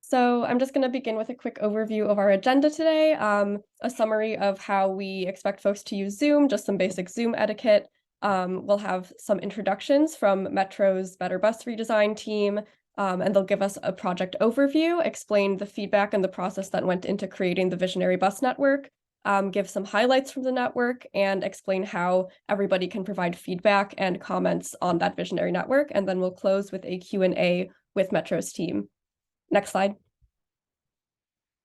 So I'm just going to begin with a quick overview of our agenda today, a summary of how we expect folks to use Zoom, just some basic Zoom etiquette. We'll have some introductions from Metro's Better Bus Redesign team, and they'll give us a project overview, explain the feedback and the process that went into creating the visionary bus network, give some highlights from the network, and explain how everybody can provide feedback and comments on that visionary network. And then we'll close with a Q&A with Metro's team. Next slide.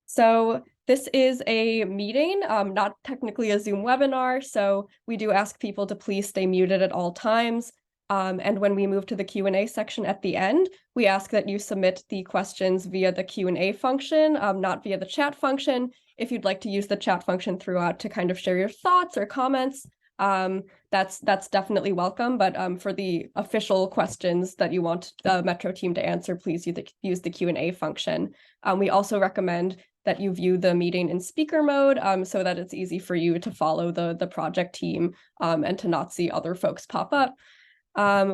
So this is a meeting, not technically a Zoom webinar, so we do ask people to please stay muted at all times. And when we move to the Q&A section at the end, we ask that you submit the questions via the Q&A function, not via the chat function. If you'd like to use the chat function throughout to kind of share your thoughts or comments, that's definitely welcome. But for the official questions that you want the Metro team to answer, please use the Q&A function. We also recommend that you view the meeting in speaker mode so that it's easy for you to follow the project team and to not see other folks pop up.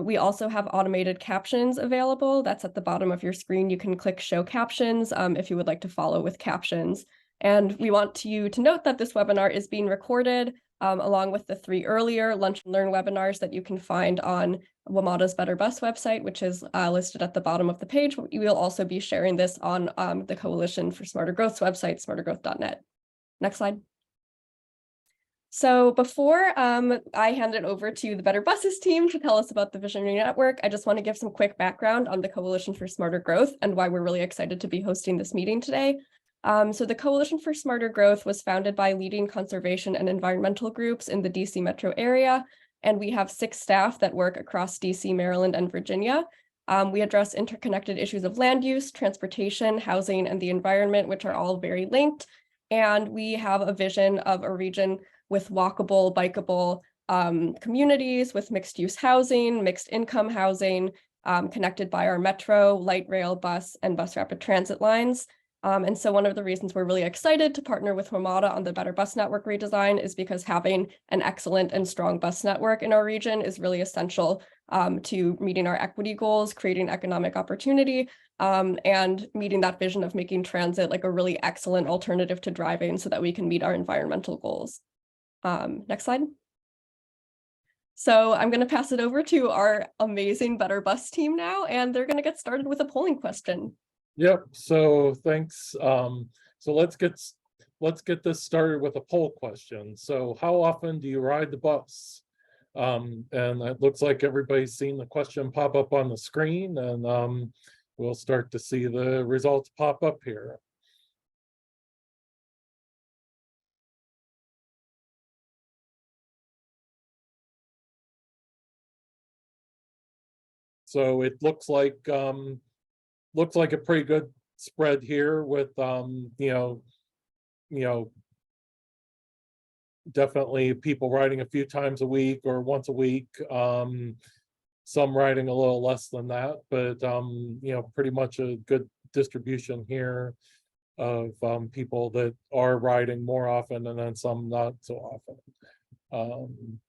We also have automated captions available. That's at the bottom of your screen. You can click show captions if you would like to follow with captions. And we want you to note that this webinar is being recorded along with the 3 earlier Lunch and Learn webinars that you can find on WMATA's Better Bus website, which is listed at the bottom of the page. We will also be sharing this on the Coalition for Smarter Growth's website, smartergrowth.net. Next slide. So before I hand it over to the Better Buses team to tell us about the Visionary Network, I just want to give some quick background on the Coalition for Smarter Growth and why we're really excited to be hosting this meeting today. So the Coalition for Smarter Growth was founded by leading conservation and environmental groups in the DC metro area, and we have 6 staff that work across DC, Maryland, and Virginia. We address interconnected issues of land use, transportation, housing, and the environment, which are all very linked. And we have a vision of a region with walkable, bikeable communities with mixed-use housing, mixed-income housing, connected by our metro, light rail, bus, and bus rapid transit lines. And so one of the reasons we're really excited to partner with WMATA on the Better Bus Network redesign is because having an excellent and strong bus network in our region is really essential to meeting our equity goals, creating economic opportunity, and meeting that vision of making transit like a really excellent alternative to driving so that we can meet our environmental goals. Next slide. So I'm going to pass it over to our amazing Better Bus team now, and they're going to get started with a polling question. Yep. So thanks. So let's get this started with a poll question. So how often do you ride the bus? And it looks like everybody's seen the question pop up on the screen, and we'll start to see the results pop up here. So it looks like a pretty good spread here with definitely people riding a few times a week or once a week, some riding a little less than that, but pretty much a good distribution here of people that are riding more often and then some not so often.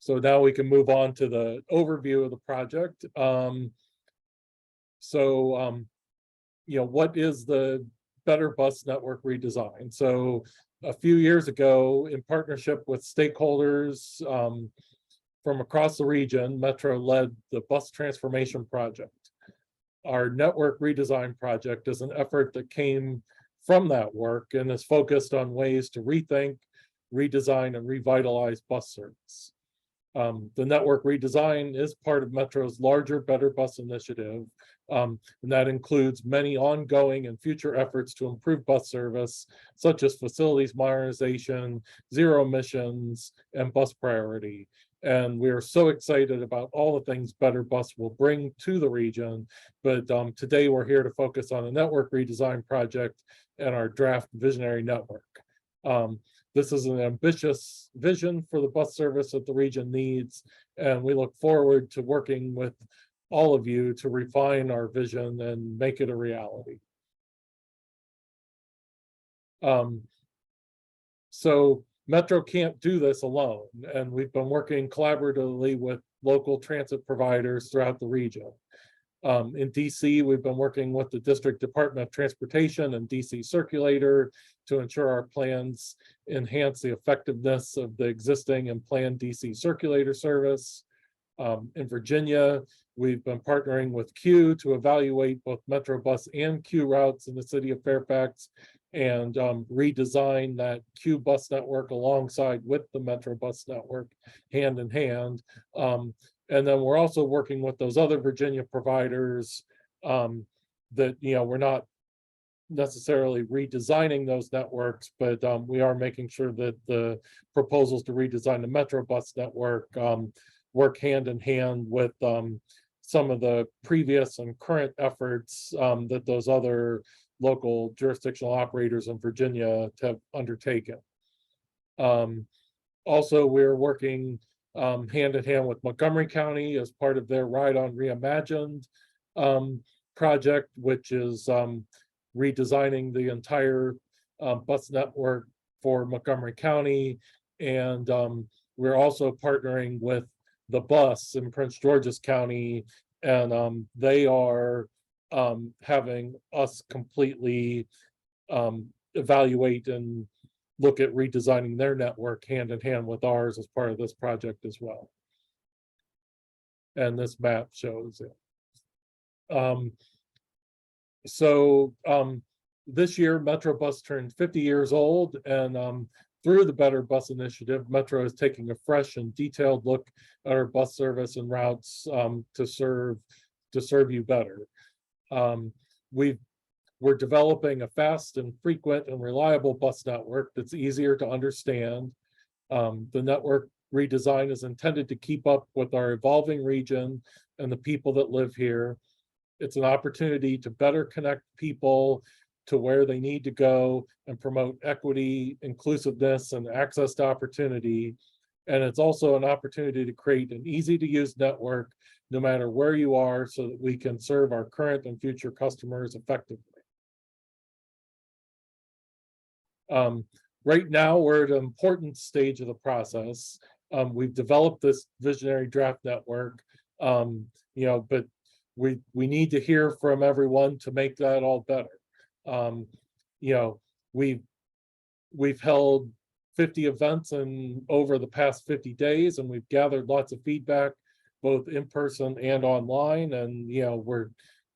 So now we can move on to the overview of the project. What is the Better Bus Network redesign? So a few years ago, in partnership with stakeholders from across the region, Metro led the Bus Transformation Project. Our network redesign project is an effort that came from that work and is focused on ways to rethink, redesign, and revitalize bus service. The network redesign is part of Metro's larger Better Bus initiative, and that includes many ongoing and future efforts to improve bus service, such as facilities modernization, zero emissions, and bus priority. And we are so excited about all the things Better Bus will bring to the region. But today we're here to focus on a network redesign project and our draft visionary network. This is an ambitious vision for the bus service that the region needs, and we look forward to working with all of you to refine our vision and make it a reality. So Metro can't do this alone, and we've been working collaboratively with local transit providers throughout the region. In DC, we've been working with the District Department of Transportation and DC Circulator to ensure our plans enhance the effectiveness of the existing and planned DC Circulator service. In Virginia, we've been partnering with Q to evaluate both Metrobus and Q routes in the city of Fairfax and redesign that Q bus network alongside with the Metrobus network hand in hand. And then we're also working with those other Virginia providers that, we're not necessarily redesigning those networks, but we are making sure that the proposals to redesign the Metrobus network work hand in hand with some of the previous and current efforts that those other local jurisdictional operators in Virginia have undertaken. Also, we're working hand in hand with Montgomery County as part of their Ride on Reimagined project, which is redesigning the entire bus network for Montgomery County. And we're also partnering with the bus in Prince George's County, and they are having us completely evaluate and look at redesigning their network hand in hand with ours as part of this project as well. And this map shows it. This year, Metrobus turned 50 years old, and through the Better Bus Initiative, Metro is taking a fresh and detailed look at our bus service and routes to serve you better. We're developing a fast and frequent and reliable bus network that's easier to understand. The network redesign is intended to keep up with our evolving region and the people that live here. It's an opportunity to better connect people to where they need to go and promote equity, inclusiveness, and access to opportunity. And it's also an opportunity to create an easy to use network no matter where you are, so that we can serve our current and future customers effectively. Right now, we're at an important stage of the process. We've developed this visionary draft network, but we need to hear from everyone to make that all better. We've held 50 events over the past 50 days, and we've gathered lots of feedback, both in person and online. And, we're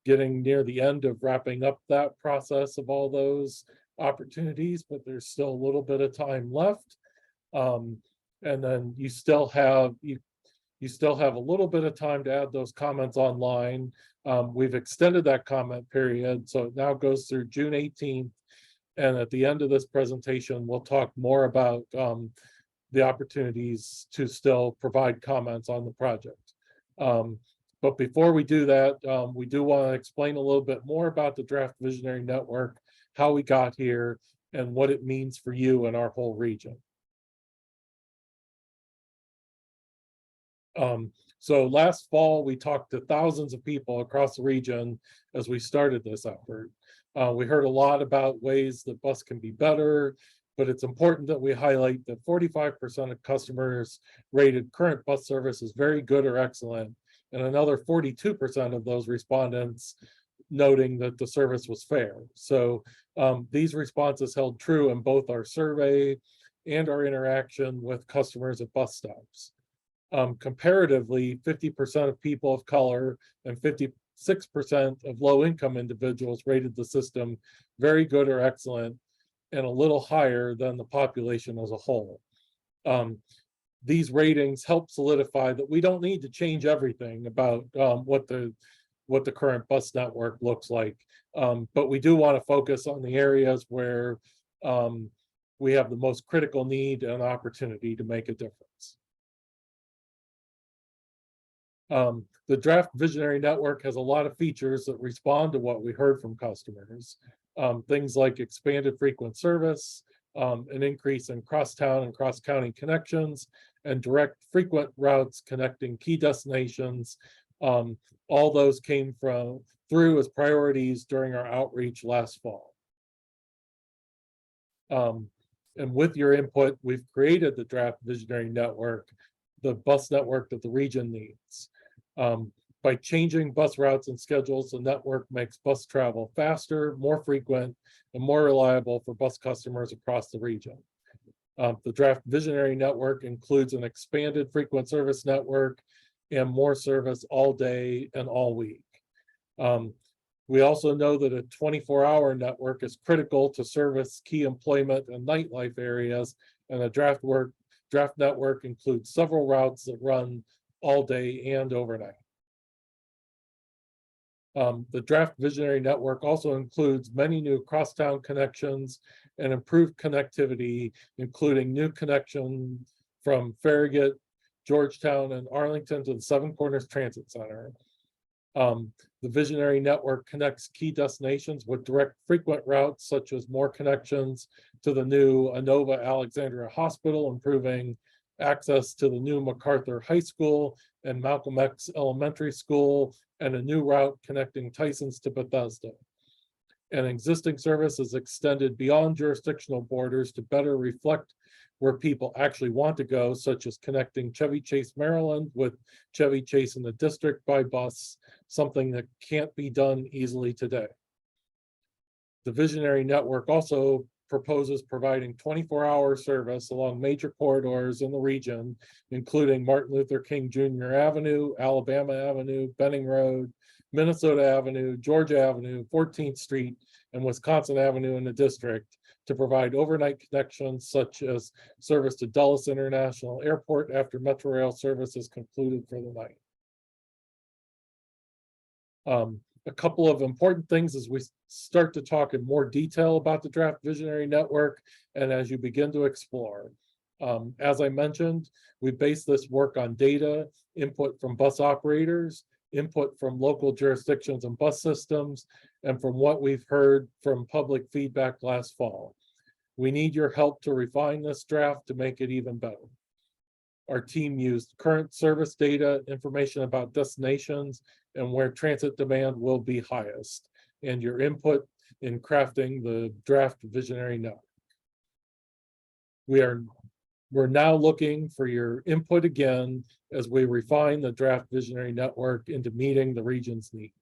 getting near the end of wrapping up that process of all those opportunities, but there's still a little bit of time left. And then you still have a little bit of time to add those comments online. We've extended that comment period, so it now goes through June 18th. And at the end of this presentation, we'll talk more about the opportunities to still provide comments on the project. But before we do that, we do want to explain a little bit more about the Draft Visionary Network, how we got here, and what it means for you and our whole region. So last fall, we talked to thousands of people across the region as we started this effort. We heard a lot about ways that bus can be better, but it's important that we highlight that 45% of customers rated current bus service as very good or excellent, and another 42% of those respondents noting that the service was fair. So these responses held true in both our survey and our interaction with customers at bus stops. Comparatively, 50% of people of color and 56% of low-income individuals rated the system very good or excellent, and a little higher than the population as a whole. These ratings help solidify that we don't need to change everything about what the current bus network looks like, but we do want to focus on the areas where we have the most critical need and opportunity to make a difference. The Draft Visionary Network has a lot of features that respond to what we heard from customers. Things like expanded frequent service, an increase in crosstown and cross-county connections, and direct frequent routes connecting key destinations. All those came through as priorities during our outreach last fall. And with your input, we've created the Draft Visionary Network. the bus network that the region needs. By changing bus routes and schedules, the network makes bus travel faster, more frequent, and more reliable for bus customers across the region. The draft visionary network includes an expanded frequent service network and more service all day and all week. We also know that a 24-hour network is critical to service key employment and nightlife areas, and the draft network includes several routes that run all day and overnight. The draft visionary network also includes many new crosstown connections and improved connectivity, including new connection from Farragut, Georgetown, and Arlington to the Seven Corners Transit Center. The visionary network connects key destinations with direct frequent routes, such as more connections to the new Inova Alexandria Hospital, improving access to the new MacArthur High School and Malcolm X Elementary School, and a new route connecting Tysons to Bethesda. An existing service is extended beyond jurisdictional borders to better reflect where people actually want to go, such as connecting Chevy Chase, Maryland with Chevy Chase in the district by bus, something that can't be done easily today. The visionary network also proposes providing 24-hour service along major corridors in the region, including Martin Luther King Jr. Avenue, Alabama Avenue, Benning Road, Minnesota Avenue, Georgia Avenue, 14th Street, and Wisconsin Avenue in the district, to provide overnight connections such as service to Dulles International Airport after Metro Rail service is concluded for the night. A couple of important things as we start to talk in more detail about the draft visionary network and as you begin to explore. As I mentioned, we base this work on data, input from bus operators, input from local jurisdictions and bus systems, and from what we've heard from public feedback last fall. We need your help to refine this draft to make it even better. Our team used current service data, information about destinations, and where transit demand will be highest, and your input in crafting the draft visionary network. We're now looking for your input again as we refine the draft visionary network into meeting the region's needs.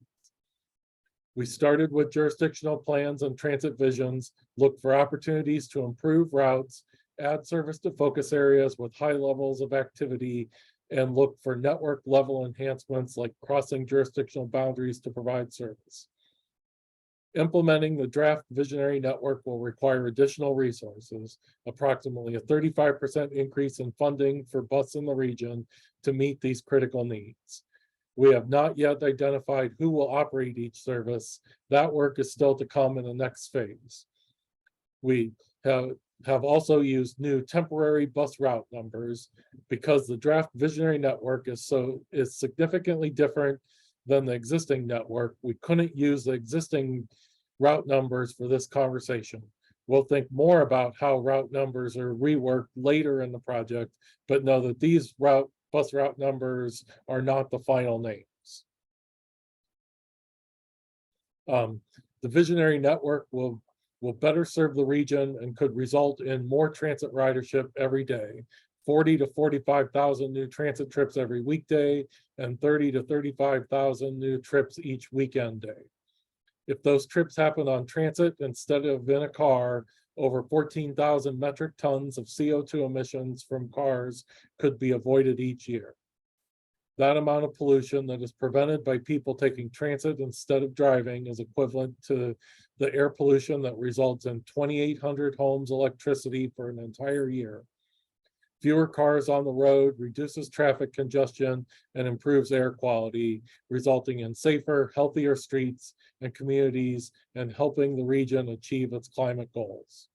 We started with jurisdictional plans and transit visions, look for opportunities to improve routes, add service to focus areas with high levels of activity, and look for network level enhancements like crossing jurisdictional boundaries to provide service. Implementing the draft visionary network will require additional resources, approximately a 35% increase in funding for bus in the region to meet these critical needs. We have not yet identified who will operate each service. That work is still to come in the next phase. We have also used new temporary bus route numbers because the draft visionary network is significantly different than the existing network. We couldn't use the existing route numbers for this conversation. We'll think more about how route numbers are reworked later in the project, but know that these bus route numbers are not the final names. The visionary network will better serve the region and could result in more transit ridership every day. 40 to 45,000 new transit trips every weekday and 30 to 35,000 new trips each weekend day. If those trips happen on transit instead of in a car, over 14,000 metric tons of CO2 emissions from cars could be avoided each year. That amount of pollution that is prevented by people taking transit instead of driving is equivalent to the air pollution that results in 2,800 homes' electricity for an entire year. Fewer cars on the road reduces traffic congestion and improves air quality, resulting in safer, healthier streets and communities and helping the region achieve its climate goals.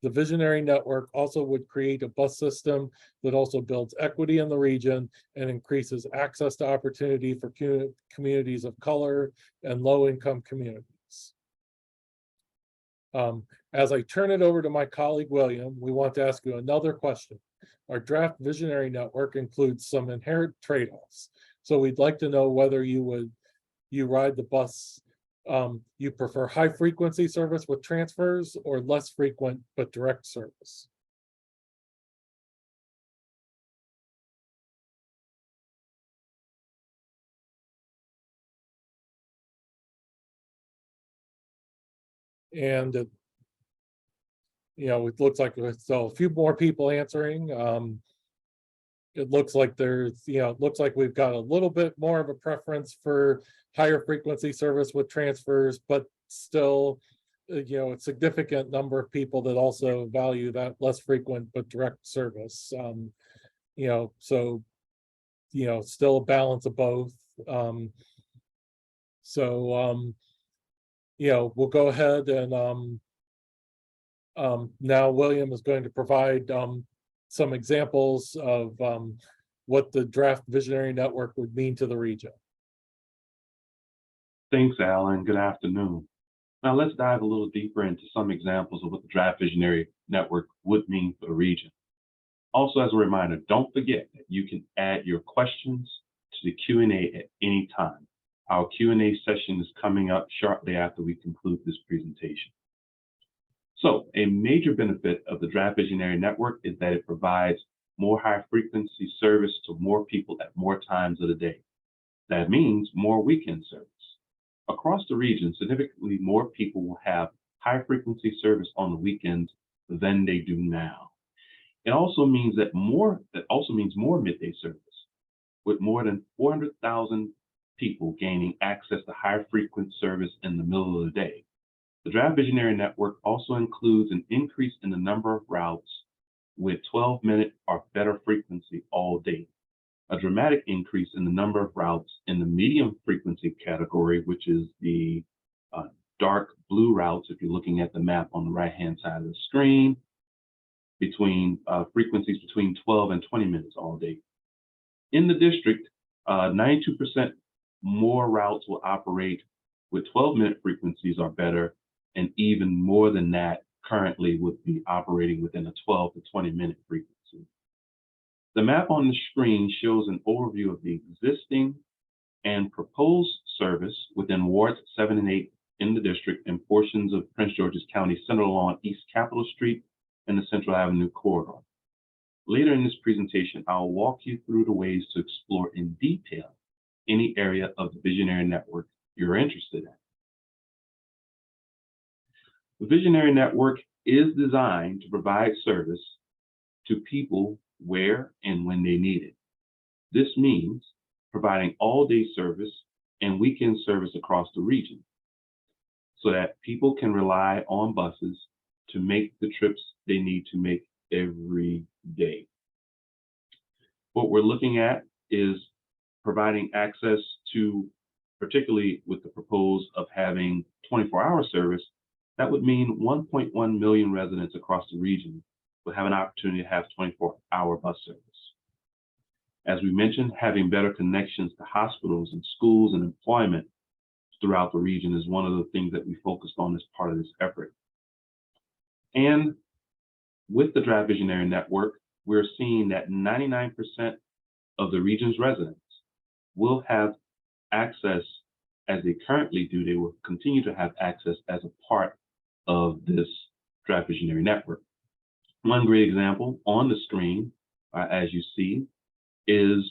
The visionary network also would create a bus system that also builds equity in the region and increases access to opportunity for communities of color and low-income communities. As I turn it over to my colleague, William, we want to ask you another question. Our draft visionary network includes some inherent trade-offs. So we'd like to know whether you ride the bus, you prefer high frequency service with transfers or less frequent but direct service. And it, it looks like there's still a few more people answering. It looks like it looks like we've got a little bit more of a preference for higher frequency service with transfers, but still, a significant number of people that also value that less frequent but direct service. So still a balance of both. We'll go ahead and now William is going to provide some examples of what the draft visionary network would mean to the region. Thanks, Alan. Good afternoon. Now let's dive a little deeper into some examples of what the draft visionary network would mean for the region. Also, as a reminder, don't forget that you can add your questions to the Q&A at any time. Our Q&A session is coming up shortly after we conclude this presentation. So a major benefit of the draft visionary network is that it provides more high frequency service to more people at more times of the day. That means more weekend service. Across the region, significantly more people will have high frequency service on the weekends than they do now. It also means more midday service, with more than 400,000 people gaining access to high frequency service in the middle of the day. The draft visionary network also includes an increase in the number of routes with 12-minute or better frequency all day, a dramatic increase in the number of routes in the medium frequency category, which is the dark blue routes, if you're looking at the map on the right-hand side of the screen, between frequencies between 12 and 20 minutes all day. In the district, 92% more routes will operate with 12-minute frequencies or better, and even more than that currently would be operating within a 12 to 20-minute frequency. The map on the screen shows an overview of the existing and proposed service within wards 7 and 8 in the district and portions of Prince George's County centered along East Capitol Street and the Central Avenue corridor. Later in this presentation, I'll walk you through the ways to explore in detail any area of the visionary network you're interested in. The visionary network is designed to provide service to people where and when they need it. This means providing all-day service and weekend service across the region so that people can rely on buses to make the trips they need to make every day. What we're looking at is providing access to, particularly with the proposal of having 24-hour service, that would mean 1.1 million residents across the region would have an opportunity to have 24-hour bus service. As we mentioned, having better connections to hospitals and schools and employment throughout the region is one of the things that we focused on as part of this effort. And with the draft visionary network, we're seeing that 99% of the region's residents will have access as they currently do. They will continue to have access as a part of this draft visionary network. One great example on the screen, as you see, is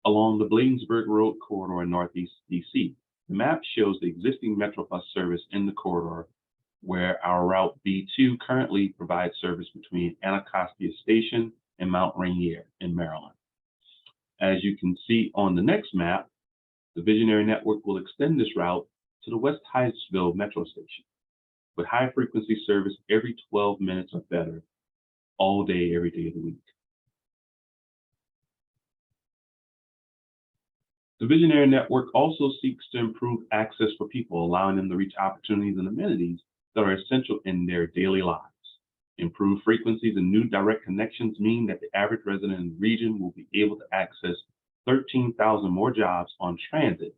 along the Bladensburg Road corridor in Northeast DC. The map shows the existing Metro bus service in the corridor, where our Route B2 currently provides service between Anacostia Station and Mount Rainier in Maryland. As you can see on the next map, the visionary network will extend this route to the West Hyattsville Metro Station with high frequency service every 12 minutes or better, all day, every day of the week. The visionary network also seeks to improve access for people, allowing them to reach opportunities and amenities that are essential in their daily lives. Improved frequencies and new direct connections mean that the average resident in the region will be able to access 13,000 more jobs on transit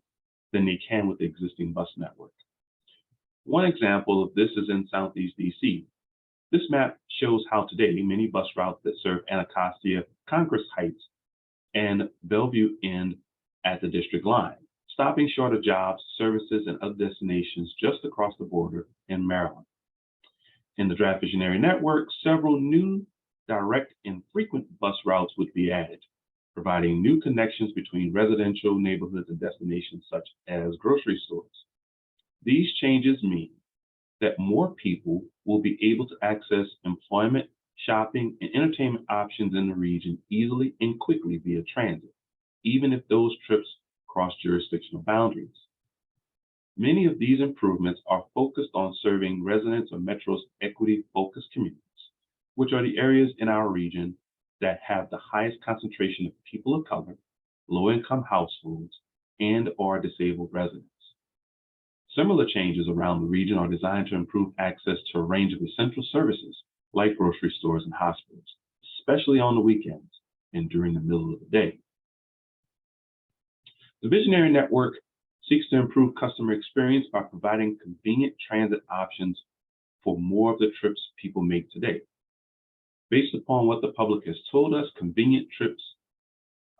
than they can with the existing bus network. One example of this is in Southeast DC. This map shows how today many bus routes that serve Anacostia, Congress Heights, and Bellevue end at the district line, stopping short of jobs, services, and other destinations just across the border in Maryland. In the draft visionary network, several new direct and frequent bus routes would be added, providing new connections between residential neighborhoods and destinations such as grocery stores. These changes mean that more people will be able to access employment, shopping, and entertainment options in the region easily and quickly via transit, even if those trips cross jurisdictional boundaries. Many of these improvements are focused on serving residents of Metro's equity-focused communities, which are the areas in our region that have the highest concentration of people of color, low-income households, and/or disabled residents. Similar changes around the region are designed to improve access to a range of essential services like grocery stores and hospitals, especially on the weekends and during the middle of the day. The Visionary Network seeks to improve customer experience by providing convenient transit options for more of the trips people make today. Based upon what the public has told us, convenient trips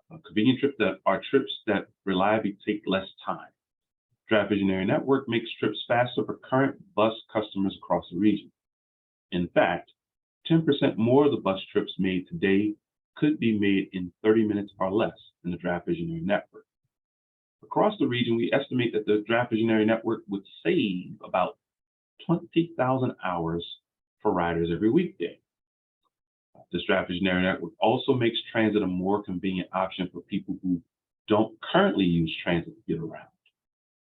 that are trips that reliably take less time. Draft Visionary Network makes trips faster for current bus customers across the region. In fact, 10% more of the bus trips made today could be made in 30 minutes or less in the Draft Visionary Network. Across the region, we estimate that the Draft Visionary Network would save about 20,000 hours for riders every weekday. This Draft Visionary Network also makes transit a more convenient option for people who don't currently use transit to get around.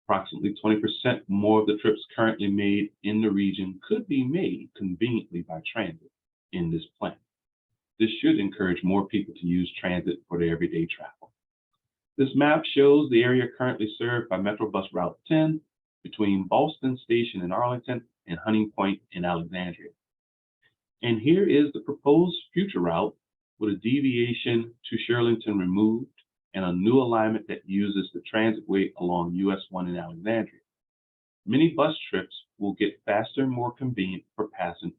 Approximately 20% more of the trips currently made in the region could be made conveniently by transit in this plan. This should encourage more people to use transit for their everyday travel. This map shows the area currently served by Metrobus Route 10 between Ballston Station in Arlington and Hunting Point in Alexandria. And here is the proposed future route with a deviation to Shirlington removed and a new alignment that uses the transitway along US 1 in Alexandria. Many bus trips will get faster and more convenient for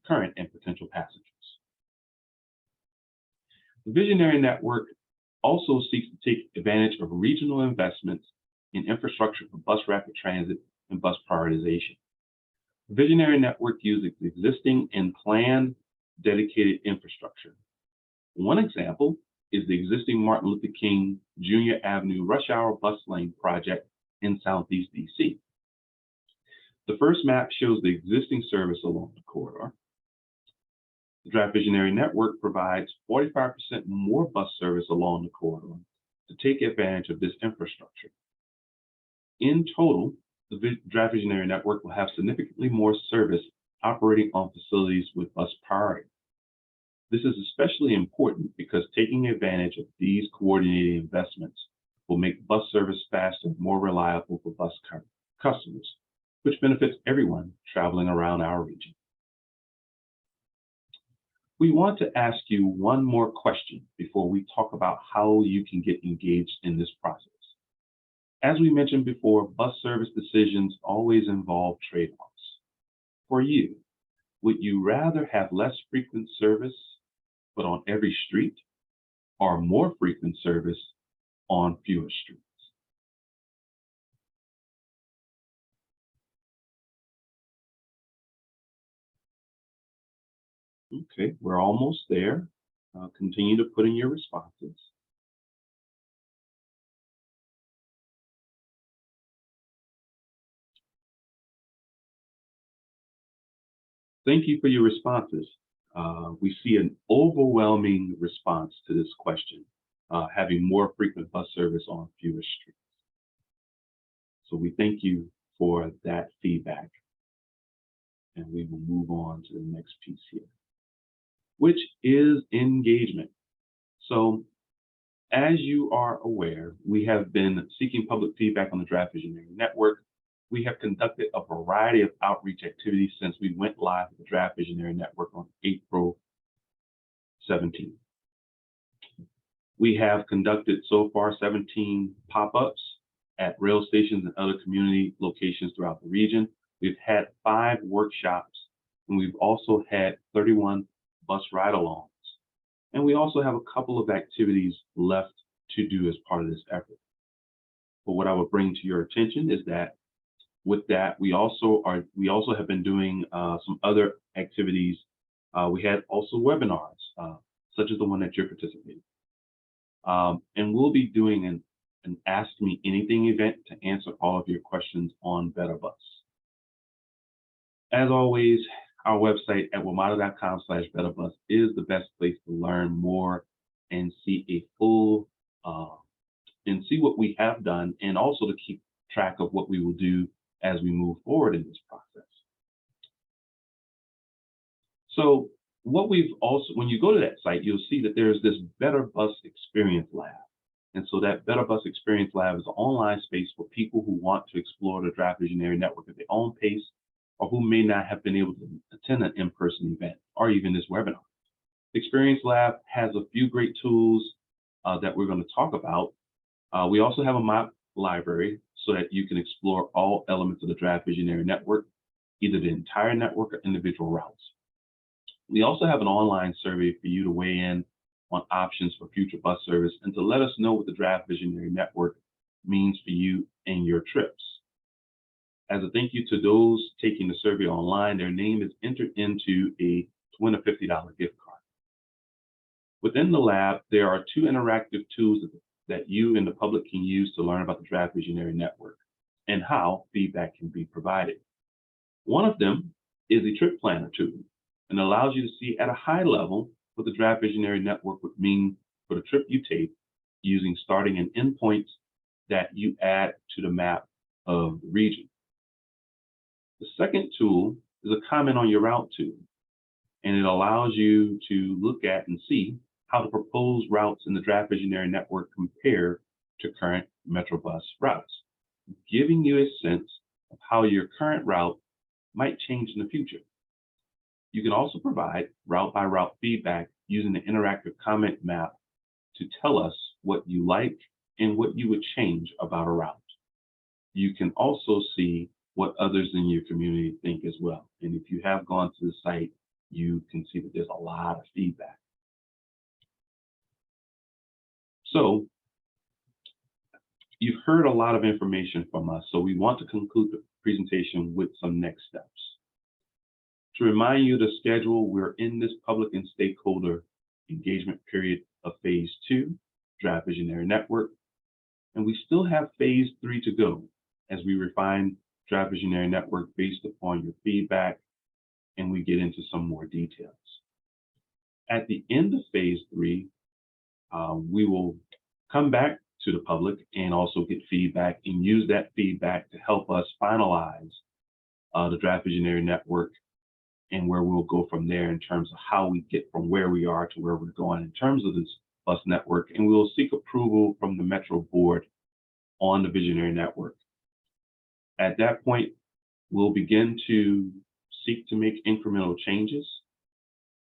current and potential passengers. The Visionary Network also seeks to take advantage of regional investments in infrastructure for bus rapid transit and bus prioritization. The Visionary Network uses existing and planned dedicated infrastructure. One example is the existing Martin Luther King Jr. Avenue rush hour bus lane project in Southeast DC. The first map shows the existing service along the corridor. The Draft Visionary Network provides 45% more bus service along the corridor to take advantage of this infrastructure. In total, the Draft Visionary Network will have significantly more service operating on facilities with bus priority. This is especially important because taking advantage of these coordinated investments will make bus service faster and more reliable for bus customers, which benefits everyone traveling around our region. We want to ask you one more question before we talk about how you can get engaged in this process. As we mentioned before, bus service decisions always involve trade-offs. For you, would you rather have less frequent service, but on every street, or more frequent service on fewer streets? Okay, we're almost there. Continue to put in your responses. Thank you for your responses. We see an overwhelming response to this question, having more frequent bus service on fewer streets. So we thank you for that feedback. And we will move on to the next piece here, which is engagement. So as you are aware, we have been seeking public feedback on the Draft Visionary Network. We have conducted a variety of outreach activities since we went live with the Draft Visionary Network on April 17th. We have conducted so far 17 pop-ups at rail stations and other community locations throughout the region. We've had 5 workshops, and we've also had 31 bus ride-alongs. And we also have a couple of activities left to do as part of this effort. But what I would bring to your attention is that with that, we also have been doing some other activities. We had also webinars, such as the one that you're participating. And we'll be doing an Ask Me Anything event to answer all of your questions on Better Bus. As always, our website at wamata.com/betterbus is the best place to learn more and see a full and see what we have done, and also to keep track of what we will do as we move forward in this process. So what we've also, when you go to that site, you'll see that there's this Better Bus Experience Lab. And so that Better Bus Experience Lab is an online space for people who want to explore the Draft Visionary Network at their own pace, or who may not have been able to attend an in-person event or even this webinar. The Experience Lab has a few great tools that we're going to talk about. We also have a map library so that you can explore all elements of the Draft Visionary Network, either the entire network or individual routes. We also have an online survey for you to weigh in on options for future bus service and to let us know what the Draft Visionary Network means for you and your trips. As a thank you to those taking the survey online, their name is entered into a win a $50 gift card. Within the lab, there are 2 interactive tools that you and the public can use to learn about the Draft Visionary Network and how feedback can be provided. One of them is a trip planner tool and allows you to see at a high level what the Draft Visionary Network would mean for the trip you take, using starting and end points that you add to the map of the region. The second tool is a comment on your route tool, and it allows you to look at and see how the proposed routes in the Draft Visionary Network compare to current Metrobus routes, giving you a sense of how your current route might change in the future. You can also provide route-by-route feedback using the interactive comment map to tell us what you like and what you would change about a route. You can also see what others in your community think as well. And if you have gone to the site, you can see that there's a lot of feedback. So you've heard a lot of information from us, so we want to conclude the presentation with some next steps. To remind you the schedule, we're in this public and stakeholder engagement period of phase 2, Draft Visionary Network, and we still have phase 3 to go as we refine Draft Visionary Network based upon your feedback, and we get into some more details. At the end of phase 3, we will come back to the public and also get feedback and use that feedback to help us finalize the Draft Visionary Network and where we'll go from there in terms of how we get from where we are to where we're going in terms of this bus network. And we'll seek approval from the Metro Board on the Visionary Network. At that point, we'll begin to seek to make incremental changes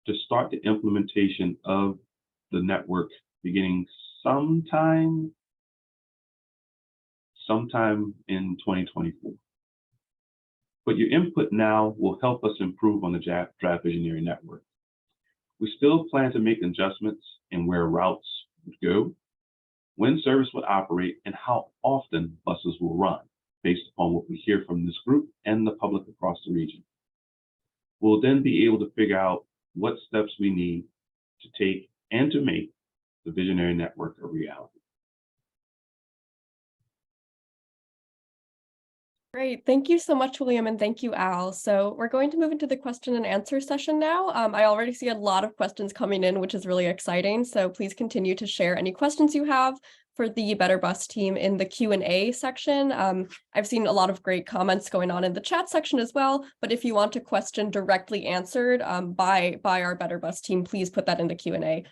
to start the implementation of the network beginning sometime in 2024. But your input now will help us improve on the Draft Visionary Network. We still plan to make adjustments in where routes would go, when service would operate, and how often buses will run, based upon what we hear from this group and the public across the region. We'll then be able to figure out what steps we need to take and to make the Visionary Network a reality. Great. Thank you so much, William, and thank you, Al. So we're going to move into the question and answer session now. I already see a lot of questions coming in, which is really exciting. So please continue to share any questions you have for the Better Bus team in the Q&A section. I've seen a lot of great comments going on in the chat section as well, but if you want a question directly answered by our Better Bus team, please put that in the Q&A.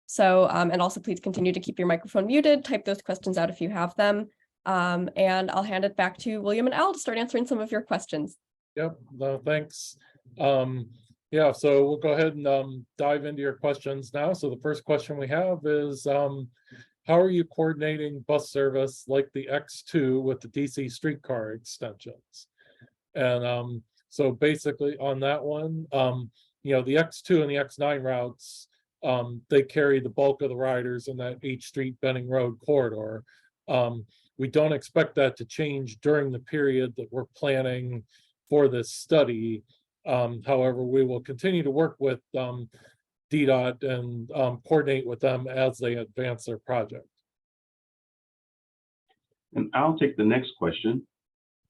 So, and also please continue to keep your microphone muted, type those questions out if you have them. And I'll hand it back to William and Al to start answering some of your questions. Yep, no, thanks. Yeah, so we'll go ahead and dive into your questions now. So the first question we have is, how are you coordinating bus service like the X2 with the DC streetcar extensions? And so basically on that one, you know, the X2 and the X9 routes, they carry the bulk of the riders in that H Street Benning Road corridor. We don't expect that to change during the period that we're planning for this study. However, we will continue to work with DDOT and coordinate with them as they advance their project. And I'll take the next question.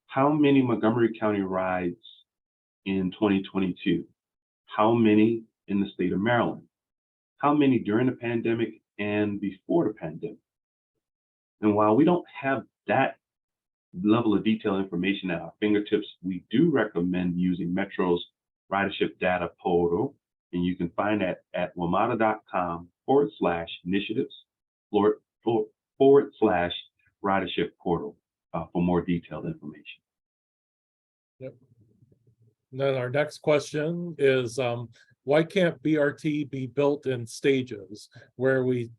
How many Montgomery County rides in 2022? How many in the state of Maryland? How many during the pandemic and before the pandemic? And while we don't have that level of detailed information at our fingertips, we do recommend using Metro's ridership data portal, and you can find that at wamata.com/initiatives/ridership portal for more detailed information. Yep. And then our next question is, why can't BRT be built in stages where we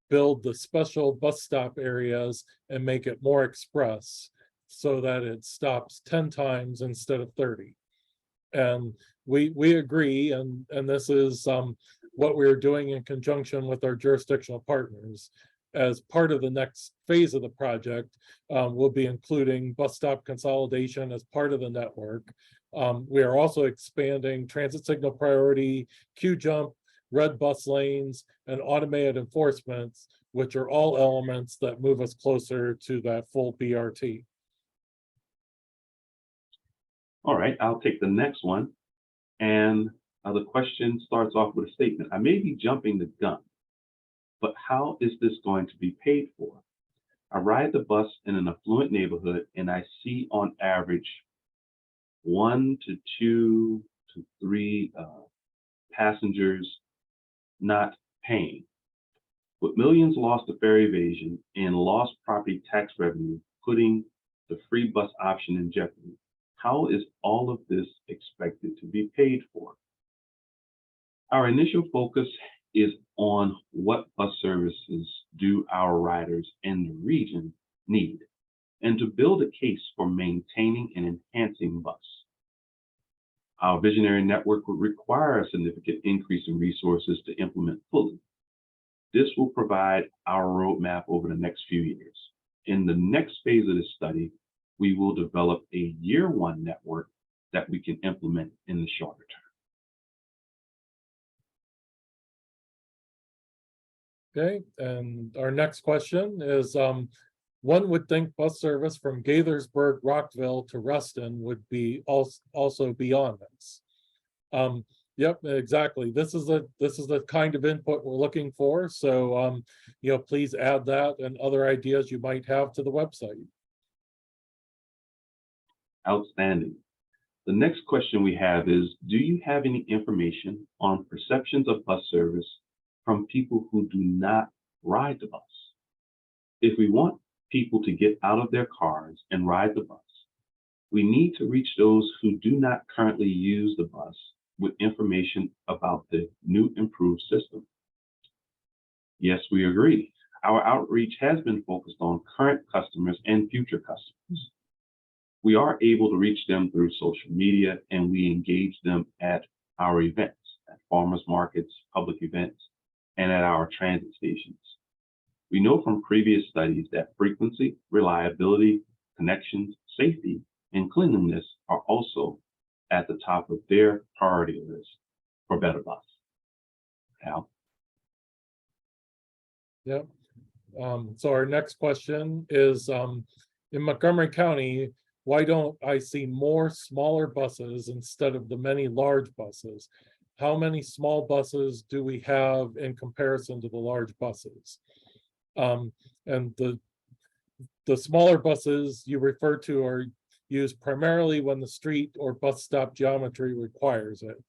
build the special bus stop areas and make it more express so that it stops 10 times instead of 30? And we agree, and this is what we're doing in conjunction with our jurisdictional partners. As part of the next phase of the project, we'll be including bus stop consolidation as part of the network. We are also expanding transit signal priority, queue jump, red bus lanes, and automated enforcements, which are all elements that move us closer to that full BRT. All right, I'll take the next one. And the question starts off with a statement. I may be jumping the gun, but how is this going to be paid for? I ride the bus in an affluent neighborhood and I see on average 1 to 2 to 3 passengers not paying. With millions lost to fare evasion and lost property tax revenue, putting the free bus option in jeopardy, how is all of this expected to be paid for? Our initial focus is on what bus services do our riders in the region need, and to build a case for maintaining and enhancing bus. Our visionary network would require a significant increase in resources to implement fully. This will provide our roadmap over the next few years. In the next phase of this study, we will develop a year one network that we can implement in the shorter term. Okay, and our next question is, one would think bus service from Gaithersburg, Rockville to Reston would be also beyond this. Yep, exactly. This is the kind of input we're looking for. So, please add that and other ideas you might have to the website. Outstanding. The next question we have is, do you have any information on perceptions of bus service from people who do not ride the bus? If we want people to get out of their cars and ride the bus, we need to reach those who do not currently use the bus with information about the new improved system. Yes, we agree. Our outreach has been focused on current customers and future customers. We are able to reach them through social media, and we engage them at our events, at farmers markets, public events, and at our transit stations. We know from previous studies that frequency, reliability, connections, safety, and cleanliness are also at the top of their priority list for Better Bus. Al? Yep. So our next question is, in Montgomery County, why don't I see more smaller buses instead of the many large buses? How many small buses do we have in comparison to the large buses? And the smaller buses you refer to are used primarily when the street or bus stop geometry requires it.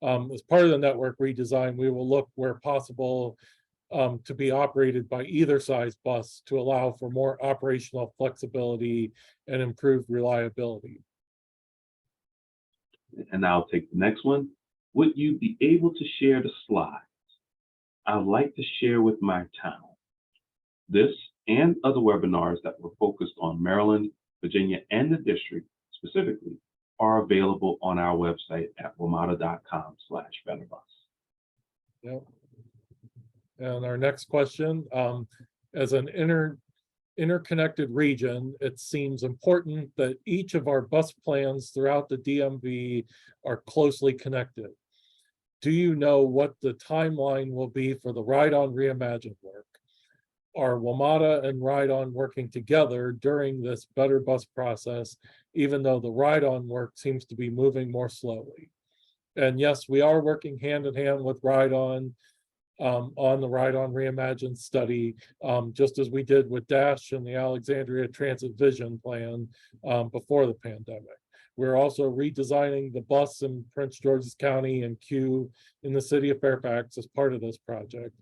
As part of the network redesign, we will look where possible to be operated by either size bus to allow for more operational flexibility and improved reliability. And I'll take the next one. Would you be able to share the slides? I'd like to share with my town. This and other webinars that were focused on Maryland, Virginia, and the district specifically are available on our website at wamata.com/betterbus. Yep. And our next question, as an interconnected region, it seems important that each of our bus plans throughout the DMV are closely connected. Do you know what the timeline will be for the Ride on Reimagined work? are WMATA and Ride-On working together during this Better Bus process, even though the Ride-On work seems to be moving more slowly? And yes, we are working hand in hand with Ride-On on the Ride-On Reimagined study, just as we did with Dash and the Alexandria Transit Vision Plan before the pandemic. We're also redesigning the bus in Prince George's County and Q in the city of Fairfax as part of this project.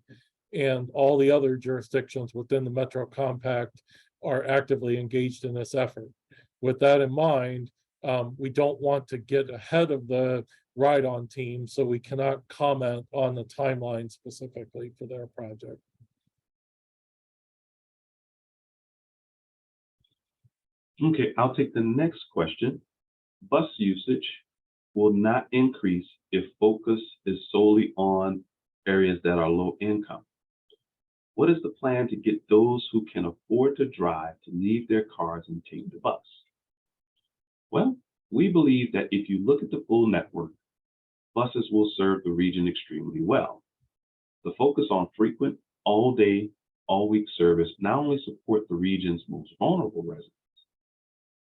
And all the other jurisdictions within the Metro Compact are actively engaged in this effort. With that in mind, we don't want to get ahead of the Ride-On team, so we cannot comment on the timeline specifically for their project. Okay, I'll take the next question. Bus usage will not increase if focus is solely on areas that are low income. What is the plan to get those who can afford to drive to leave their cars and take the bus? Well, we believe that if you look at the full network, buses will serve the region extremely well. The focus on frequent, all-day, all-week service not only supports the region's most vulnerable residents,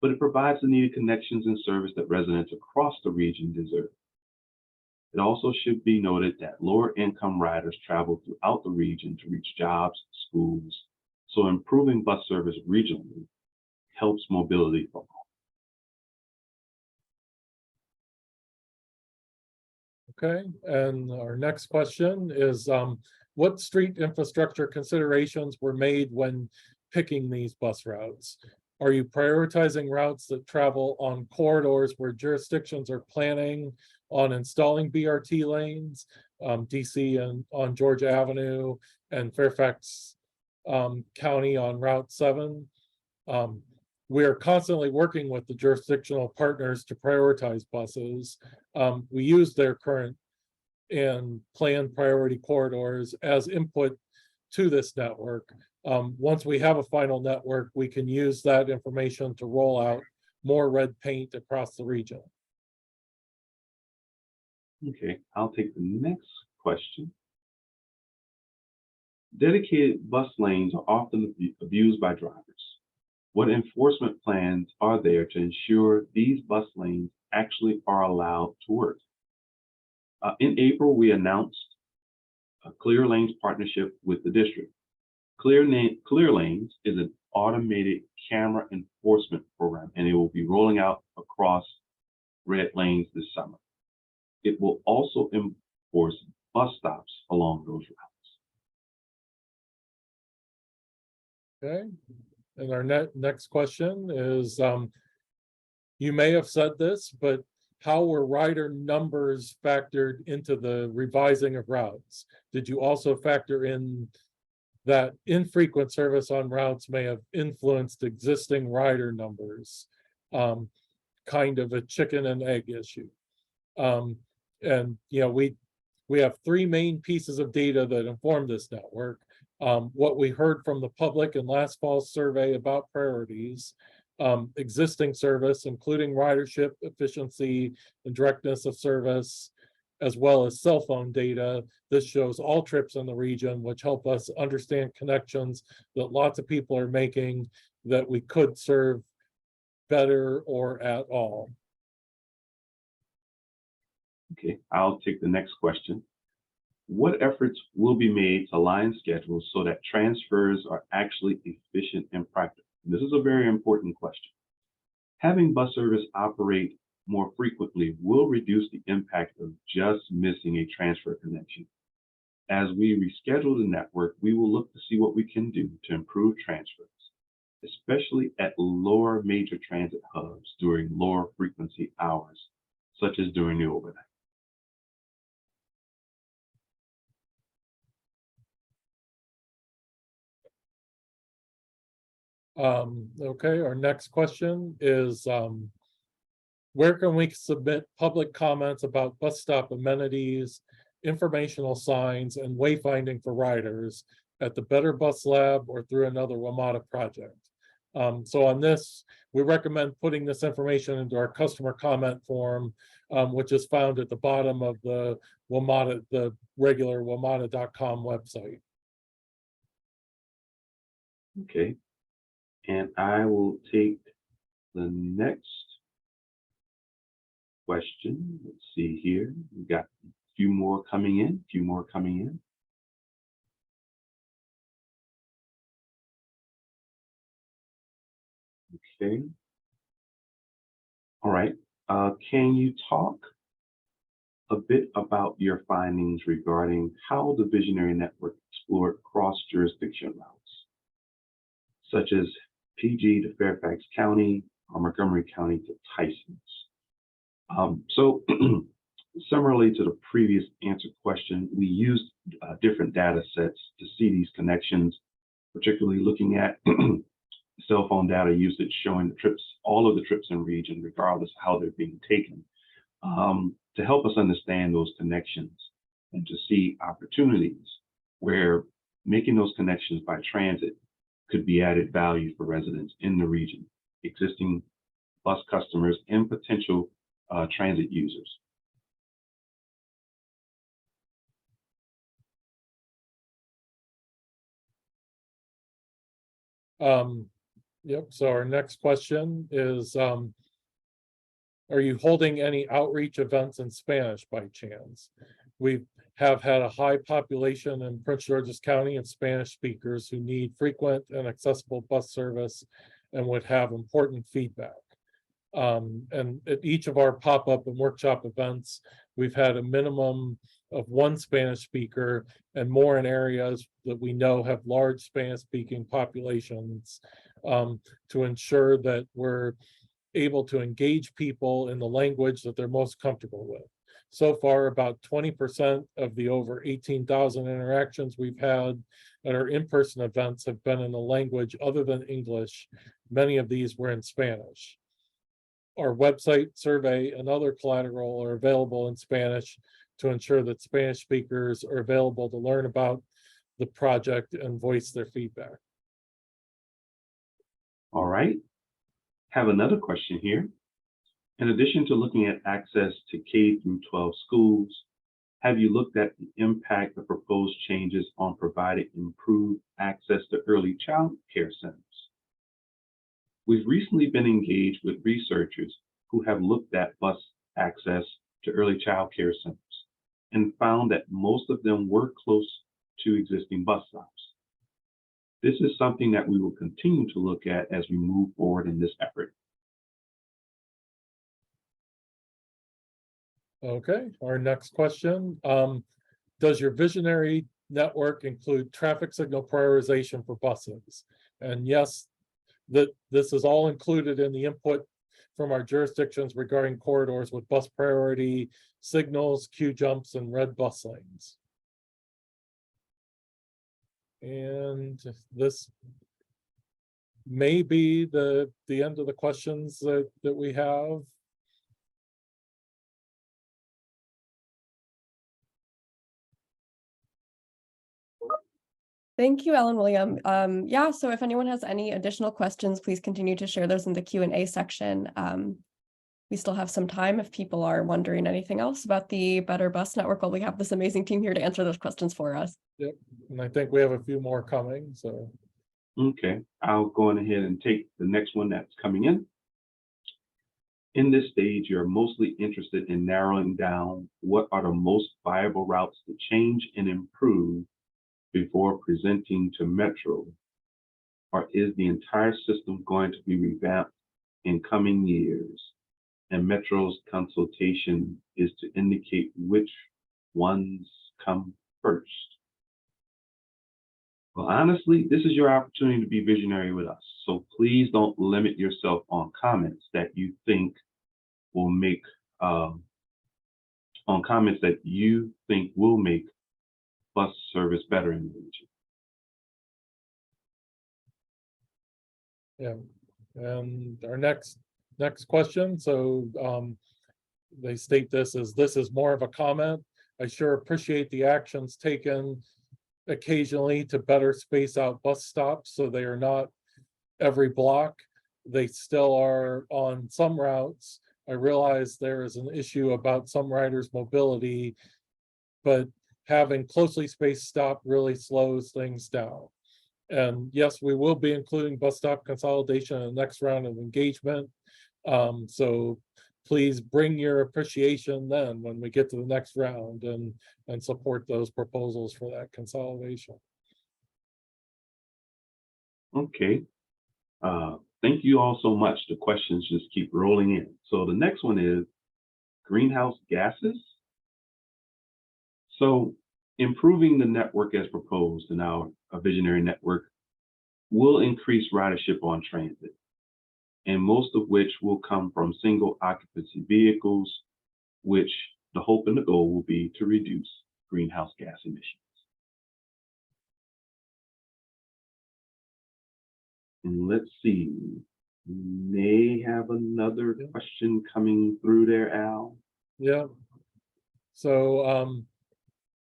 but it provides the needed connections and service that residents across the region deserve. It also should be noted that lower income riders travel throughout the region to reach jobs, schools, so improving bus service regionally helps mobility for all. Okay, and our next question is, what street infrastructure considerations were made when picking these bus routes? Are you prioritizing routes that travel on corridors where jurisdictions are planning on installing BRT lanes, DC and on Georgia Avenue and Fairfax County on Route 7? We are constantly working with the jurisdictional partners to prioritize buses. We use their current and planned priority corridors as input to this network. Once we have a final network, we can use that information to roll out more red paint across the region. Okay, I'll take the next question. Dedicated bus lanes are often abused by drivers. What enforcement plans are there to ensure these bus lanes actually are allowed to work? In April, we announced a Clear Lanes partnership with the district. Clear Lanes is an automated camera enforcement program, and it will be rolling out across red lanes this summer. It will also enforce bus stops along those routes. Okay, and our next question is, you may have said this, but how were rider numbers factored into the revising of routes? Did you also factor in that infrequent service on routes may have influenced existing rider numbers? Kind of a chicken and egg issue. And you know, we have three main pieces of data that inform this network. What we heard from the public in last fall's survey about priorities, existing service, including ridership, efficiency, and directness of service, as well as cell phone data. This shows all trips in the region, which help us understand connections that lots of people are making that we could serve better or at all. Okay, I'll take the next question. What efforts will be made to align schedules so that transfers are actually efficient and practical? This is a very important question. Having bus service operate more frequently will reduce the impact of just missing a transfer connection. As we reschedule the network, we will look to see what we can do to improve transfers, especially at lower major transit hubs during lower frequency hours, such as during the overnight. Okay, our next question is, where can we submit public comments about bus stop amenities, informational signs, and wayfinding for riders at the Better Bus Lab or through another WMATA project? So on this, we recommend putting this information into our customer comment form, which is found at the bottom of the WMATA, the regular WMATA.com website. Okay, and I will take the next question. Let's see here. We got a few more coming in, Okay. All right. Can you talk a bit about your findings regarding how the Visionary Network explored cross-jurisdiction routes, such as PG to Fairfax County or Montgomery County to Tysons? So similarly to the previous answer question, we used different data sets to see these connections, particularly looking at cell phone data usage showing the trips, all of the trips in region, regardless of how they're being taken, to help us understand those connections and to see opportunities where making those connections by transit could be added value for residents in the region, existing bus customers, and potential transit users. Yep, so our next question is, are you holding any outreach events in Spanish by chance? We have had a high population in Prince George's County of Spanish speakers who need frequent and accessible bus service and would have important feedback. And at each of our pop-up and workshop events, we've had a minimum of one Spanish speaker and more in areas that we know have large Spanish speaking populations, to ensure that we're able to engage people in the language that they're most comfortable with. So far, about 20% of the over 18,000 interactions we've had at our in-person events have been in a language other than English. Many of these were in Spanish. Our website, survey, and other collateral are available in Spanish to ensure that Spanish speakers are available to learn about the project and voice their feedback. All right. Have another question here. In addition to looking at access to K through 12 schools, have you looked at the impact of proposed changes on providing improved access to early child care centers? We've recently been engaged with researchers who have looked at bus access to early child care centers and found that most of them were close to existing bus stops. This is something that we will continue to look at as we move forward in this effort. Okay, our next question. Does your visionary network include traffic signal prioritization for buses? And yes, this is all included in the input from our jurisdictions regarding corridors with bus priority, signals, queue jumps, and red bus lanes. And this may be the end of the questions that we have. Thank you, Ellen William. Yeah, so if anyone has any additional questions, please continue to share those in the Q&A section. We still have some time if people are wondering anything else about the Better Bus Network. Well, we have this amazing team here to answer those questions for us. Yep, and I think we have a few more coming, so. Okay, I'll go on ahead and take the next one that's coming in. In this stage, you're mostly interested in narrowing down what are the most viable routes to change and improve before presenting to Metro, or is the entire system going to be revamped in coming years? And Metro's consultation is to indicate which ones come first. Well, honestly, this is your opportunity to be visionary with us. So please don't limit yourself on comments that you think will make, on comments that you think will make bus service better in the region. Yeah, and our next question. So they state this is more of a comment. I sure appreciate the actions taken occasionally to better space out bus stops so they are not every block. They still are on some routes. I realize there is an issue about some riders' mobility, but having closely spaced stop really slows things down. And yes, we will be including bus stop consolidation in the next round of engagement. So please bring your appreciation then when we get to the next round and support those proposals for that consolidation. Okay. Thank you all so much. The questions just keep rolling in. So the next one is greenhouse gases. So improving the network as proposed in our visionary network will increase ridership on transit, and most of which will come from single occupancy vehicles, which the hope and the goal will be to reduce greenhouse gas emissions. And let's see, we may have another question coming through there, Al. Yeah. So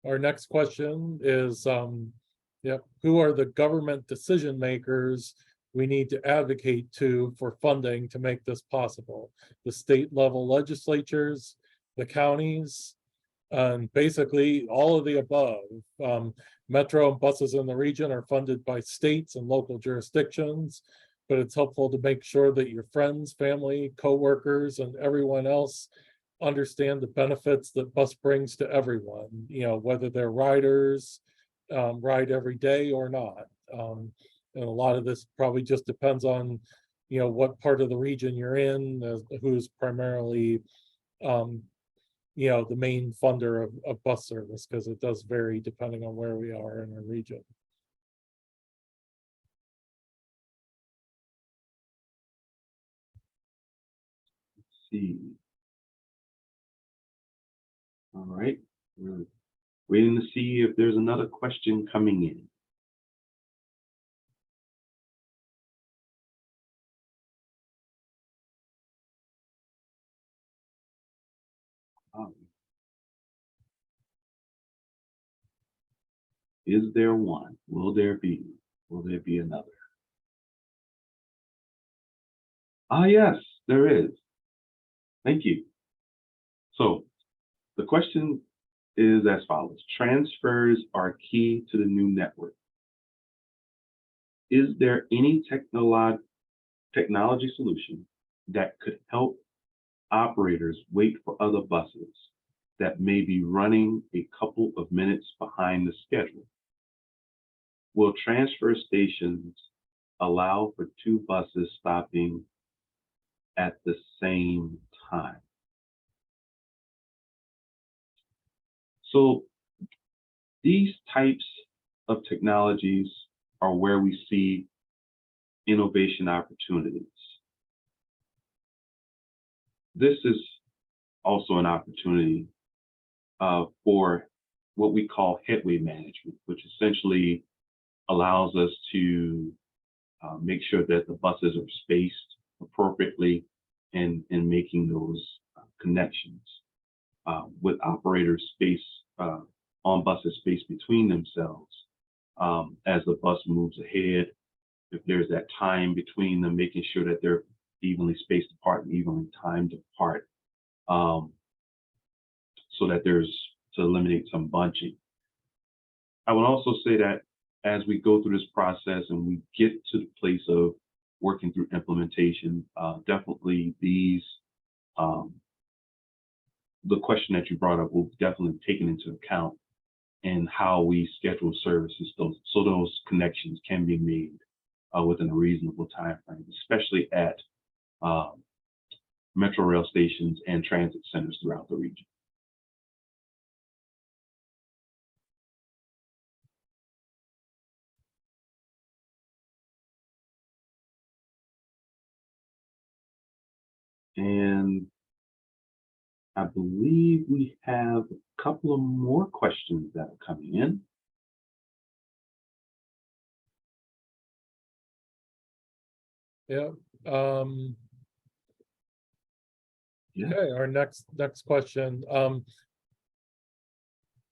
our next question is, who are the government decision makers we need to advocate to for funding to make this possible? The state level legislatures, the counties, and basically all of the above. Metro and buses in the region are funded by states and local jurisdictions, but it's helpful to make sure that your friends, family, coworkers, and everyone else understand the benefits that bus brings to everyone, whether they're riders, ride every day or not. And a lot of this probably just depends on, what part of the region you're in, who's primarily, the main funder of bus service, because it does vary depending on where we are in our region. Let's see. All right, we're waiting to see if there's another question coming in. Is there one? Will there be? Will there be another? Ah, yes, there is. Thank you. So the question is as follows. Transfers are key to the new network. Is there any technology solution that could help operators wait for other buses that may be running a couple of minutes behind the schedule? Will transfer stations allow for two buses stopping at the same time? So these types of technologies are where we see innovation opportunities. This is also an opportunity for what we call headway management, which essentially allows us to make sure that the buses are spaced appropriately and making those connections with operators space on buses spaced between themselves as the bus moves ahead. If there's that time between them, making sure that they're evenly spaced apart and evenly timed apart, so that to eliminate some bunching. I would also say that as we go through this process and we get to the place of working through implementation, definitely these, the question that you brought up will be definitely taken into account in how we schedule services, so those connections can be made within a reasonable time frame, especially at metro rail stations and transit centers throughout the region. And I believe we have a couple of more questions that are coming in. Yeah. Yeah. Okay, our next question.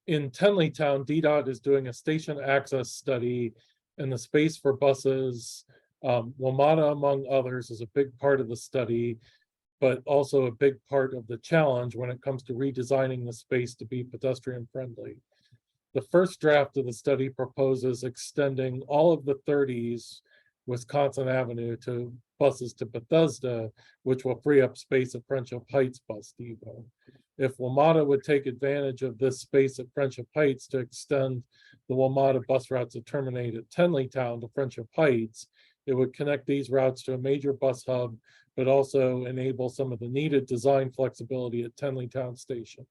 In Tenleytown, DDOT is doing a station access study, and the space for buses, WMATA among others, is a big part of the study, but also a big part of the challenge when it comes to redesigning the space to be pedestrian friendly. The first draft of the study proposes extending all of the 30s Wisconsin Avenue to buses to Bethesda, which will free up space at Friendship Heights bus depot. If WMATA would take advantage of this space at Friendship Heights to extend the WMATA bus routes that terminate at Tenleytown to Friendship Heights, it would connect these routes to a major bus hub, but also enable some of the needed design flexibility at Tenleytown Station.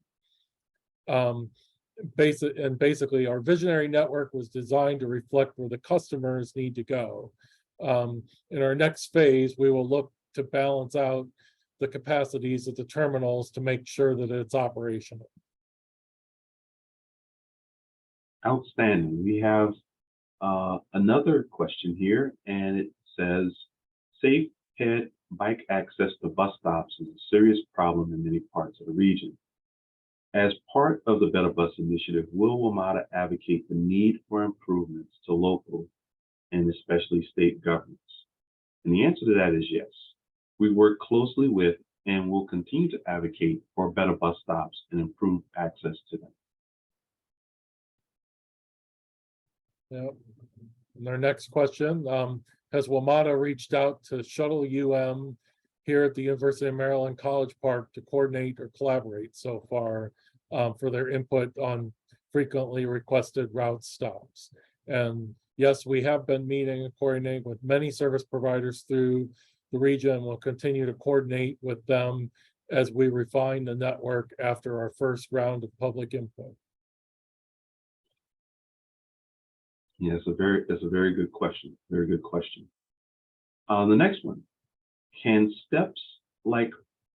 Basically, our visionary network was designed to reflect where the customers need to go. In our next phase, we will look to balance out the capacities at the terminals to make sure that it's operational. Outstanding. We have another question here, and it says, safe ped bike access to bus stops is a serious problem in many parts of the region. As part of the Better Bus Initiative, will WMATA advocate the need for improvements to local and especially state governments? And the answer to that is yes. We work closely with and will continue to advocate for better bus stops and improved access to them. Yep. And our next question, has WMATA reached out to Shuttle UM here at the University of Maryland College Park to coordinate or collaborate so far for their input on frequently requested route stops? And yes, we have been meeting and coordinating with many service providers through the region. We'll continue to coordinate with them as we refine the network after our first round of public input. Yeah, that's a very good question. Very good question. The next one, can steps like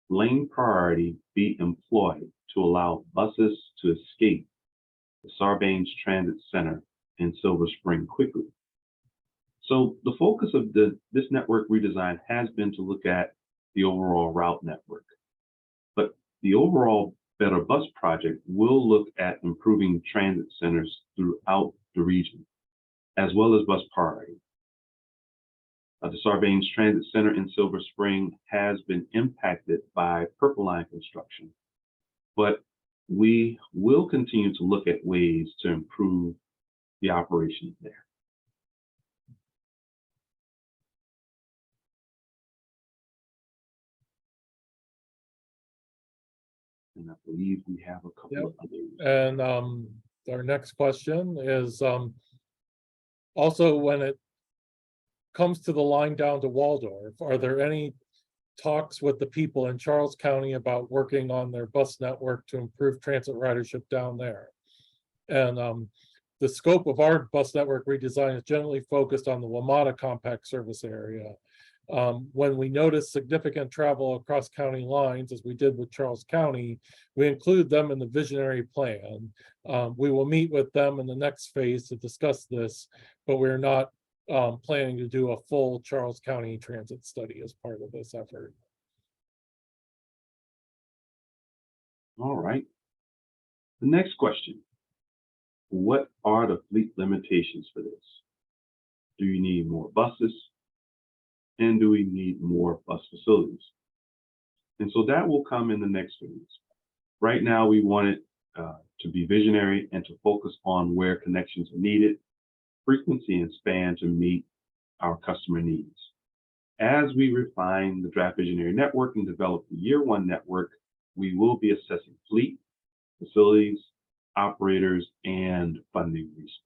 lane priority be employed to allow buses to escape the Sarbanes Transit Center in Silver Spring quickly? So the focus of this network redesign has been to look at the overall route network, but the overall Better Bus project will look at improving transit centers throughout the region, as well as bus priority. The Sarbanes Transit Center in Silver Spring has been impacted by Purple Line construction, but we will continue to look at ways to improve the operations there. And I believe we have a couple of others. And our next question is also, when it comes to the line down to Waldorf, are there any talks with the people in Charles County about working on their bus network to improve transit ridership down there? And the scope of our bus network redesign is generally focused on the WMATA compact service area. When we notice significant travel across county lines, as we did with Charles County, we include them in the visionary plan. We will meet with them in the next phase to discuss this, but we're not planning to do a full Charles County transit study as part of this effort. All right. The next question. What are the fleet limitations for this? Do you need more buses? And do we need more bus facilities? And so that will come in the next phase. Right now, we want it to be visionary and to focus on where connections are needed, frequency and span to meet our customer needs. As we refine the draft visionary network and develop the year one network, we will be assessing fleet, facilities, operators, and funding resources.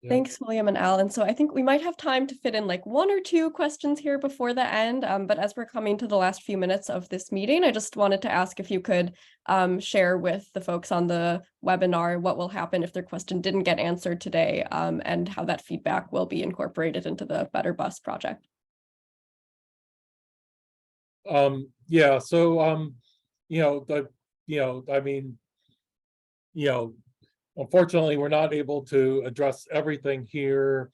Yeah. Thanks, William and Alan. So I think we might have time to fit in like one or two questions here before the end. But as we're coming to the last few minutes of this meeting, I just wanted to ask if you could share with the folks on the webinar what will happen if their question didn't get answered today, and how that feedback will be incorporated into the Better Bus project. Yeah, so unfortunately, we're not able to address everything here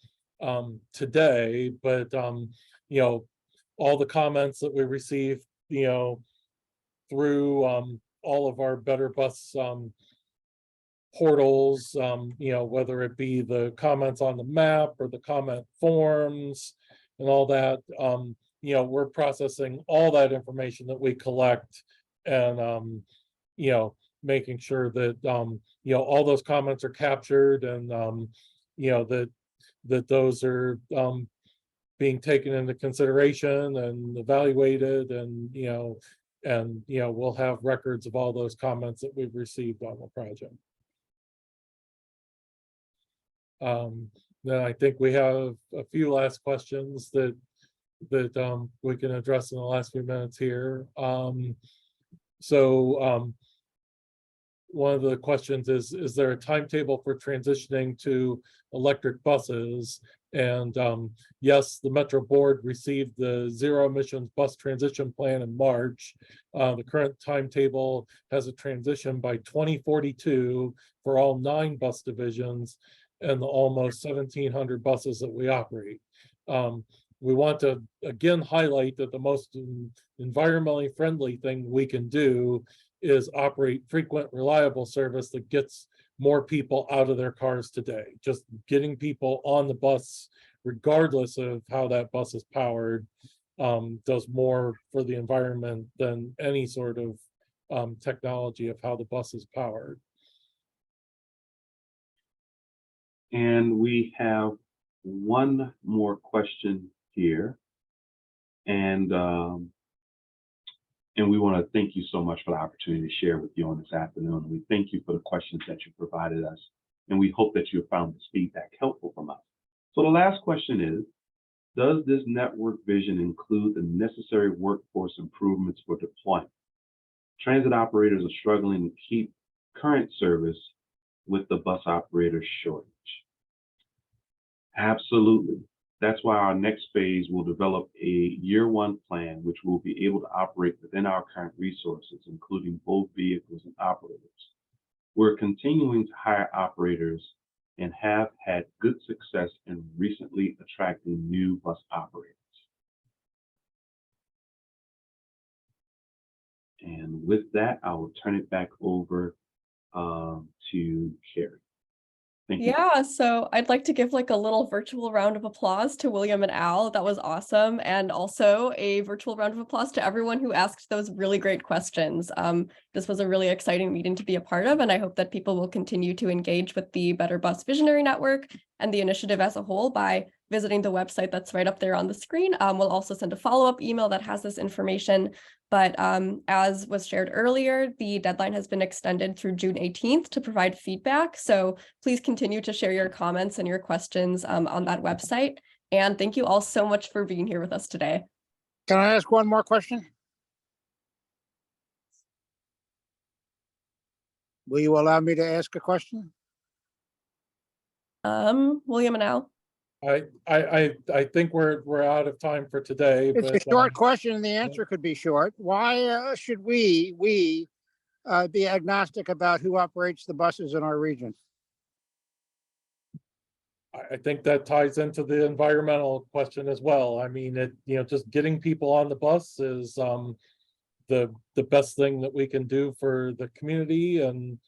today, but all the comments that we received, through all of our Better Bus portals, whether it be the comments on the map or the comment forms and all that, we're processing all that information that we collect, and making sure that, you know, all those comments are captured and, you know, that those are, being taken into consideration and evaluated and, you know, we'll have records of all those comments that we've received on the project. Then I think we have a few last questions that we can address in the last few minutes here. One of the questions is there a timetable for transitioning to electric buses? And yes, the Metro Board received the zero emissions bus transition plan in March. The current timetable has a transition by 2042 for all 9 bus divisions and the almost 1,700 buses that we operate. We want to again highlight that the most environmentally friendly thing we can do is operate frequent, reliable service that gets more people out of their cars today. Just getting people on the bus, regardless of how that bus is powered, does more for the environment than any sort of technology of how the bus is powered. And we have one more question here. And we want to thank you so much for the opportunity to share with you on this afternoon. We thank you for the questions that you provided us, and we hope that you have found this feedback helpful from us. So the last question is, does this network vision include the necessary workforce improvements for deployment? Transit operators are struggling to keep current service with the bus operator shortage. Absolutely. That's why our next phase will develop a year-one plan, which will be able to operate within our current resources, including both vehicles and operators. We're continuing to hire operators and have had good success in recently attracting new bus operators. And with that, I will turn it back over to Carrie. Thank you. Yeah, so I'd like to give like a little virtual round of applause to William and Al. That was awesome. And also a virtual round of applause to everyone who asked those really great questions. This was a really exciting meeting to be a part of, and I hope that people will continue to engage with the Better Bus Visionary Network and the initiative as a whole by visiting the website that's right up there on the screen. We'll also send a follow-up email that has this information. But as was shared earlier, the deadline has been extended through June 18th to provide feedback. So please continue to share your comments and your questions on that website. And thank you all so much for being here with us today. Can I ask one more question? Will you allow me to ask a question? William and Al. I think we're out of time for today. It's a short question and the answer could be short. Why should we be agnostic about who operates the buses in our region? I think that ties into the environmental question as well. I mean, just getting people on the bus is the best thing that we can do for the community, and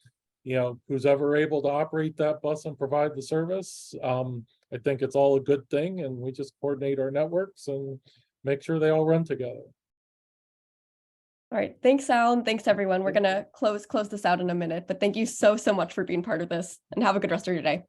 who's ever able to operate that bus and provide the service. I think it's all a good thing, and we just coordinate our networks and make sure they all run together. All right, thanks, Al, and thanks everyone. We're gonna close this out in a minute, but thank you so much for being part of this, and have a good rest of your day.